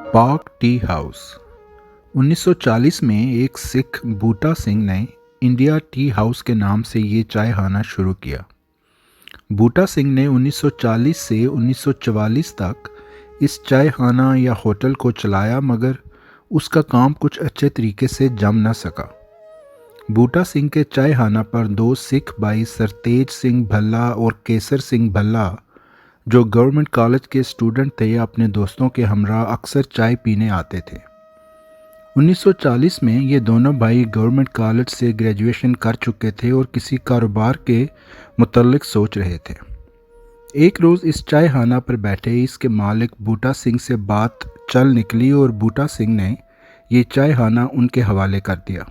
पाक tea house 1940 में एक सिख बूटा सिंह ने इंडिया टी हाउस के नाम से ये चाय खाना शुरू किया। बूटा सिंह ने 1940 से 1944 तक इस चाय खाना या होटल को चलाया, मगर उसका काम कुछ अच्छे तरीके से जम न सका। बूटा सिंह के चाय खाना पर दो सिख भाई सरतेज सिंह भल्ला और केसर सिंह भल्ला, जो गवर्नमेंट कॉलेज के स्टूडेंट थे, अपने दोस्तों के हमरा अक्सर चाय पीने आते थे। 1940 में ये दोनों भाई गवर्नमेंट कॉलेज से ग्रेजुएशन कर चुके थे और किसी कारोबार के मुतल्लिक सोच रहे थे। एक रोज़ इस चाय खाना पर बैठे इसके मालिक बूटा सिंह से बात चल निकली और बूटा सिंह ने ये चाय खाना उनके हवाले कर दिया।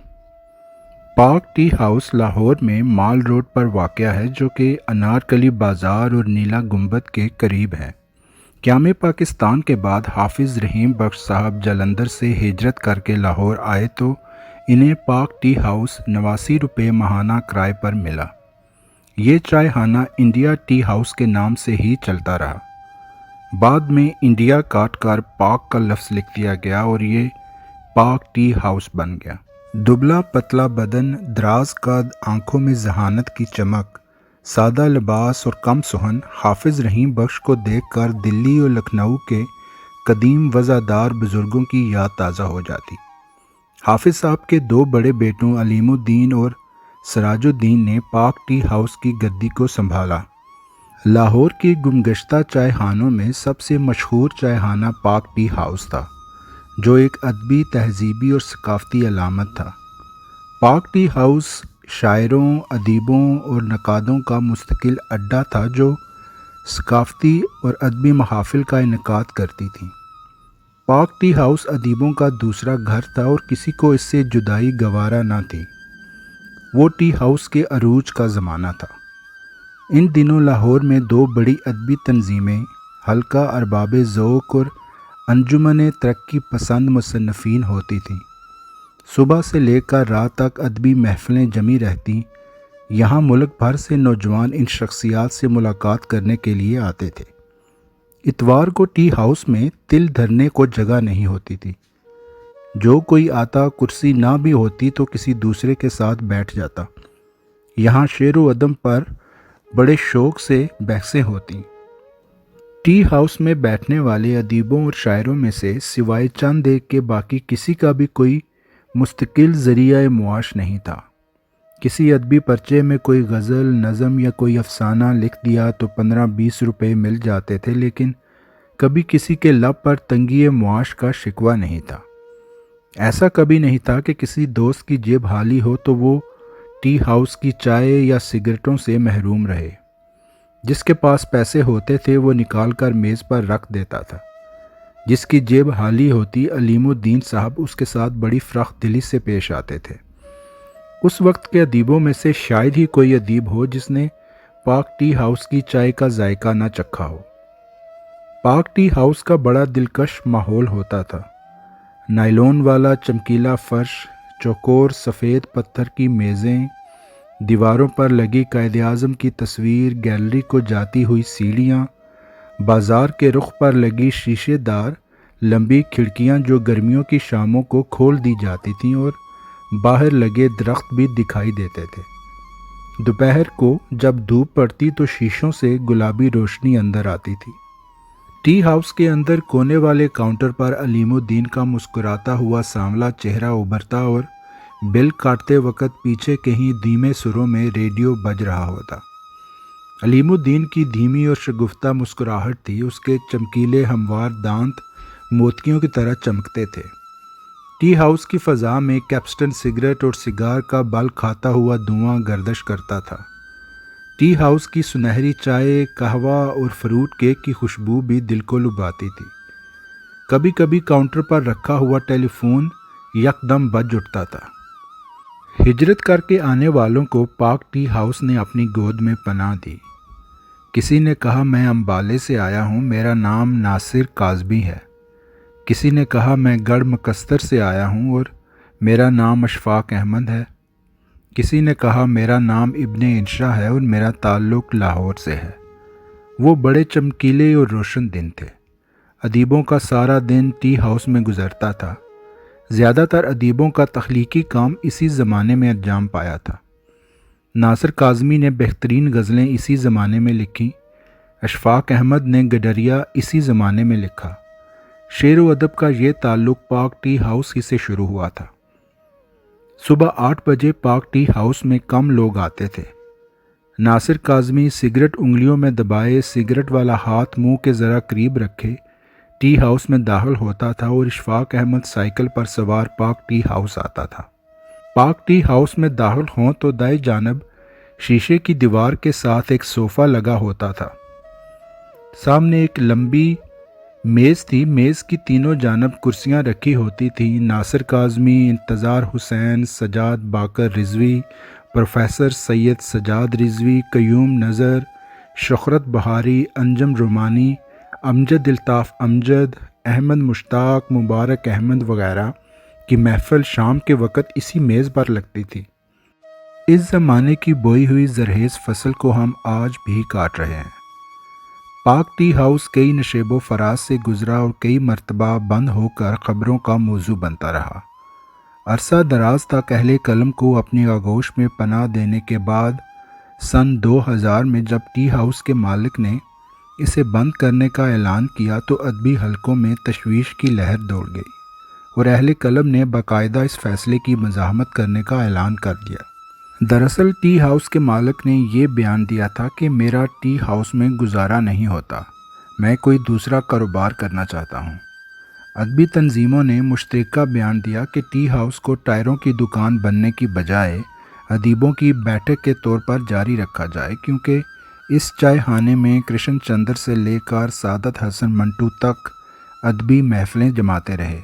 पाक टी हाउस लाहौर में माल रोड पर वाक़या है, जो कि अनारकली बाज़ार और नीला गुंबद के करीब है। क़याम पाकिस्तान के बाद हाफिज़ रहीम बख्श साहब जलंधर से हिजरत करके लाहौर आए तो इन्हें पाक टी हाउस 89 रुपये माहाना किराए पर मिला। ये चाय खाना इंडिया टी हाउस के नाम से ही चलता रहा। बाद में इंडिया काट कर पाक का लफ्ज़ लिख दिया गया और ये पाक टी हाउस बन गया। दुबला पतला बदन, दराज कद, आंखों में जहानत की चमक, सादा लिबास और कम सुहन हाफिज़ रहीम बख्श को देखकर दिल्ली और लखनऊ के कदीम वज़ादार बुज़ुर्गों की याद ताज़ा हो जाती। हाफिज़ साहब के दो बड़े बेटों अलीमुद्दीन और सराजुद्दीन ने पाक टी हाउस की गद्दी को संभाला। लाहौर की गुमगश्ता चाय खानों में सबसे मशहूर चाय खाना पाक टी हाउस था, जो एक अदबी, तहजीबी और सकाफ़ती अलामत था। पाक टी हाउस शायरों, अदीबों और नकादों का मुस्तकिल अड्डा था, जो सकाफ़ती और अदबी महाफ़िल का इनेकाद करती थी। पाक टी हाउस अदीबों का दूसरा घर था और किसी को इससे जुदाई गवारा न थी। वो टी हाउस के अरूज का ज़माना था। इन दिनों लाहौर में दो बड़ी अदबी तंजीमें, हल्का अरबाब ज़ौक़ और अंजुमन तरक्की पसंद मुसन्नफ़ीन होती थी। सुबह से लेकर रात तक अदबी महफ़िलें जमी रहती। यहाँ मुल्क भर से नौजवान इन शख्सियात से मुलाकात करने के लिए आते थे। इतवार को टी हाउस में तिल धरने को जगह नहीं होती थी। जो कोई आता, कुर्सी ना भी होती तो किसी दूसरे के साथ बैठ जाता। यहाँ शेर व अदब पर बड़े शौक़ से बहसें होती। टी हाउस में बैठने वाले अदीबों और शायरों में से सिवाय चंद एक के बाकी किसी का भी कोई मुस्तकिल ज़रिया मुआश नहीं था। किसी अदबी पर्चे में कोई गज़ल, नज़म या कोई अफसाना लिख दिया तो 15-20 रुपये मिल जाते थे, लेकिन कभी किसी के लब पर तंगी मुआश का शिकवा नहीं था। ऐसा कभी नहीं था कि किसी दोस्त की जेब खाली हो तो वो टी हाउस की चाय या सिगरेटों से महरूम रहे। जिसके पास पैसे होते थे वो निकाल कर मेज़ पर रख देता था। जिसकी जेब खाली होती, अलीमुद्दीन साहब उसके साथ बड़ी फ़राख दिली से पेश आते थे। उस वक्त के अदीबों में से शायद ही कोई अदीब हो जिसने पाक टी हाउस की चाय का जायका न चखा हो। पाक टी हाउस का बड़ा दिलकश माहौल होता था। नायलॉन वाला चमकीला फ़र्श, चौकोर सफ़ेद पत्थर की मेज़ें, दीवारों पर लगी कायद-ए-आज़म की तस्वीर, गैलरी को जाती हुई सीढ़ियाँ, बाज़ार के रुख पर लगी शीशेदार लंबी खिड़कियाँ जो गर्मियों की शामों को खोल दी जाती थीं, और बाहर लगे दरख्त भी दिखाई देते थे। दोपहर को जब धूप पड़ती तो शीशों से गुलाबी रोशनी अंदर आती थी। टी हाउस के अंदर कोने वाले काउंटर पर अलीमुद्दीन का मुस्कुराता हुआ सांवला चेहरा उभरता और बिल काटते वक़्त पीछे कहीं धीमे सुरों में रेडियो बज रहा होता। अलीमुद्दीन की धीमी और शगुफ्ता मुस्कुराहट थी। उसके चमकीले हमवार दांत मोतियों की तरह चमकते थे। टी हाउस की फ़ज़ा में कैप्स्टन सिगरेट और सिगार का बल खाता हुआ धुआं गर्दिश करता था। टी हाउस की सुनहरी चाय, कहवा और फ्रूट केक की खुशबू भी दिल को लुभाती थी। कभी कभी काउंटर पर रखा हुआ टेलीफोन यकदम बज उठता था। हिजरत करके आने वालों को पाक टी हाउस ने अपनी गोद में पनाह दी। किसी ने कहा, मैं अम्बाले से आया हूँ, मेरा नाम नासिर काज़मी है। किसी ने कहा, मैं गढ़ मकस्तर से आया हूँ और मेरा नाम अशफाक अहमद है। किसी ने कहा, मेरा नाम इब्ने इंशा है और मेरा ताल्लुक़ लाहौर से है। वो बड़े चमकीले और रोशन दिन थे। ادیبوں کا سارا دن ٹی ہاؤس میں گزرتا تھا۔ زیادہ تر ادیبوں کا تخلیقی کام اسی زمانے میں انجام پایا تھا۔ ناصر کاظمی نے بہترین غزلیں اسی زمانے میں لکھیں، اشفاق احمد نے گڈریا اسی زمانے میں لکھا۔ شعر و ادب کا یہ تعلق پاک ٹی ہاؤس ہی سے شروع ہوا تھا۔ صبح 8 بجے پاک ٹی ہاؤس میں کم لوگ آتے تھے۔ ناصر کاظمی سگریٹ انگلیوں میں دبائے، سگریٹ والا ہاتھ منہ کے ذرا قریب رکھے ٹی ہاؤس میں داخل ہوتا تھا اور اشفاق احمد سائیکل پر سوار پاک ٹی ہاؤس آتا تھا۔ پاک ٹی ہاؤس میں داخل ہوں تو دائیں جانب شیشے کی دیوار کے ساتھ ایک صوفہ لگا ہوتا تھا۔ سامنے ایک لمبی میز تھی، میز کی تینوں جانب کرسیاں رکھی ہوتی تھیں۔ ناصر کاظمی، انتظار حسین، سجاد باقر رضوی، پروفیسر سید سجاد رضوی، قیوم نظر، شہرت بہاری، انجم رومانی، امجد الطاف امجد، احمد مشتاق، مبارک احمد وغیرہ کی محفل شام کے وقت اسی میز پر لگتی تھی۔ اس زمانے کی بوئی ہوئی زرخیز فصل کو ہم آج بھی کاٹ رہے ہیں۔ پاک ٹی ہاؤس کئی نشیب و فراز سے گزرا اور کئی مرتبہ بند ہو کر خبروں کا موضوع بنتا رہا۔ عرصہ دراز تک اہل قلم کو اپنی آغوش میں پناہ دینے کے بعد سن 2000 میں جب ٹی ہاؤس کے مالک نے اسے بند کرنے کا اعلان کیا تو ادبی حلقوں میں تشویش کی لہر دوڑ گئی اور اہل قلم نے باقاعدہ اس فیصلے کی مزاحمت کرنے کا اعلان کر دیا۔ دراصل ٹی ہاؤس کے مالک نے یہ بیان دیا تھا کہ میرا ٹی ہاؤس میں گزارا نہیں ہوتا، میں کوئی دوسرا کاروبار کرنا چاہتا ہوں۔ ادبی تنظیموں نے مشترکہ بیان دیا کہ ٹی ہاؤس کو ٹائروں کی دکان بننے کی بجائے ادیبوں کی بیٹھک کے طور پر جاری رکھا جائے، کیونکہ اس چائے خانے میں کرشن چندر سے لے کر سعادت حسن منٹو تک ادبی محفلیں جماتے رہے۔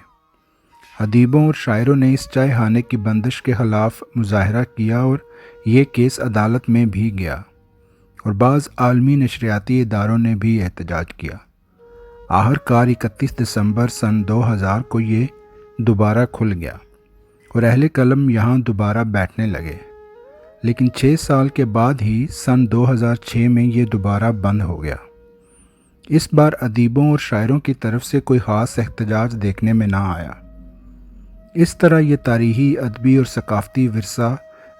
ادیبوں اور شاعروں نے اس چائے خانے کی بندش کے خلاف مظاہرہ کیا اور یہ کیس عدالت میں بھی گیا اور بعض عالمی نشریاتی اداروں نے بھی احتجاج کیا۔ آخرکار 31 دسمبر سن 2000 کو یہ دوبارہ کھل گیا اور اہل قلم یہاں دوبارہ بیٹھنے لگے، لیکن 6 سال کے بعد ہی سن 2006 میں یہ دوبارہ بند ہو گیا۔ اس بار ادیبوں اور شاعروں کی طرف سے کوئی خاص احتجاج دیکھنے میں نہ آیا۔ اس طرح یہ تاریخی، ادبی اور ثقافتی ورثہ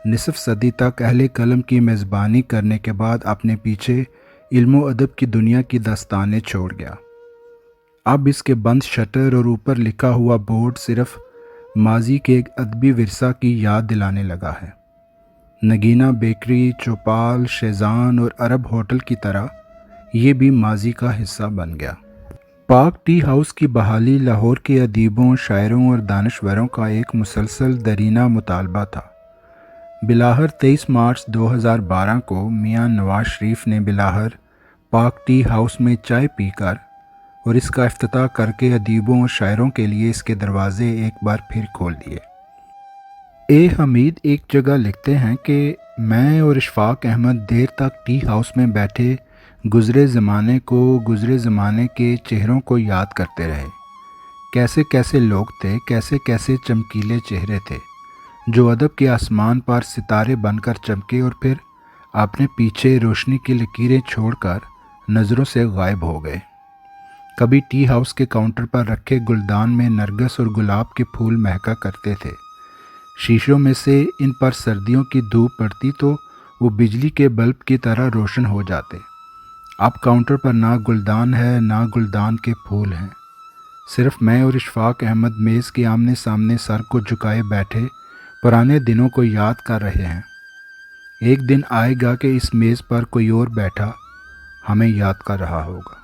نصف صدی تک اہل قلم کی میزبانی کرنے کے بعد اپنے پیچھے علم و ادب کی دنیا کی داستانیں چھوڑ گیا۔ اب اس کے بند شٹر اور اوپر لکھا ہوا بورڈ صرف ماضی کے ایک ادبی ورثہ کی یاد دلانے لگا ہے۔ نگینہ بیکری، چوپال، شیزان اور عرب ہوٹل کی طرح یہ بھی ماضی کا حصہ بن گیا۔ پاک ٹی ہاؤس کی بحالی لاہور کے ادیبوں، شاعروں اور دانشوروں کا ایک مسلسل درینہ مطالبہ تھا۔ بلاخر 23 مارچ 2012 کو میاں نواز شریف نے بلاخر پاک ٹی ہاؤس میں چائے پی کر اور اس کا افتتاح کر کے ادیبوں اور شاعروں کے لیے اس کے دروازے ایک بار پھر کھول دیے۔ اے حمید ایک جگہ لکھتے ہیں کہ میں اور اشفاق احمد دیر تک ٹی ہاؤس میں بیٹھے گزرے زمانے کو، گزرے زمانے کے چہروں کو یاد کرتے رہے۔ کیسے کیسے لوگ تھے، کیسے کیسے چمکیلے چہرے تھے جو ادب کے آسمان پر ستارے بن کر چمکے اور پھر اپنے پیچھے روشنی کی لکیریں چھوڑ کر نظروں سے غائب ہو گئے۔ کبھی ٹی ہاؤس کے کاؤنٹر پر رکھے گلدان میں نرگس اور گلاب کے پھول مہکا کرتے تھے۔ شیشوں میں سے ان پر سردیوں کی دھوپ پڑتی تو وہ بجلی کے بلب کی طرح روشن ہو جاتے۔ اب کاؤنٹر پر نہ گلدان ہے، نہ گلدان کے پھول ہیں، صرف میں اور اشفاق احمد میز کے آمنے سامنے سر کو جھکائے بیٹھے پرانے دنوں کو یاد کر رہے ہیں۔ ایک دن آئے گا کہ اس میز پر کوئی اور بیٹھا ہمیں یاد کر رہا ہوگا۔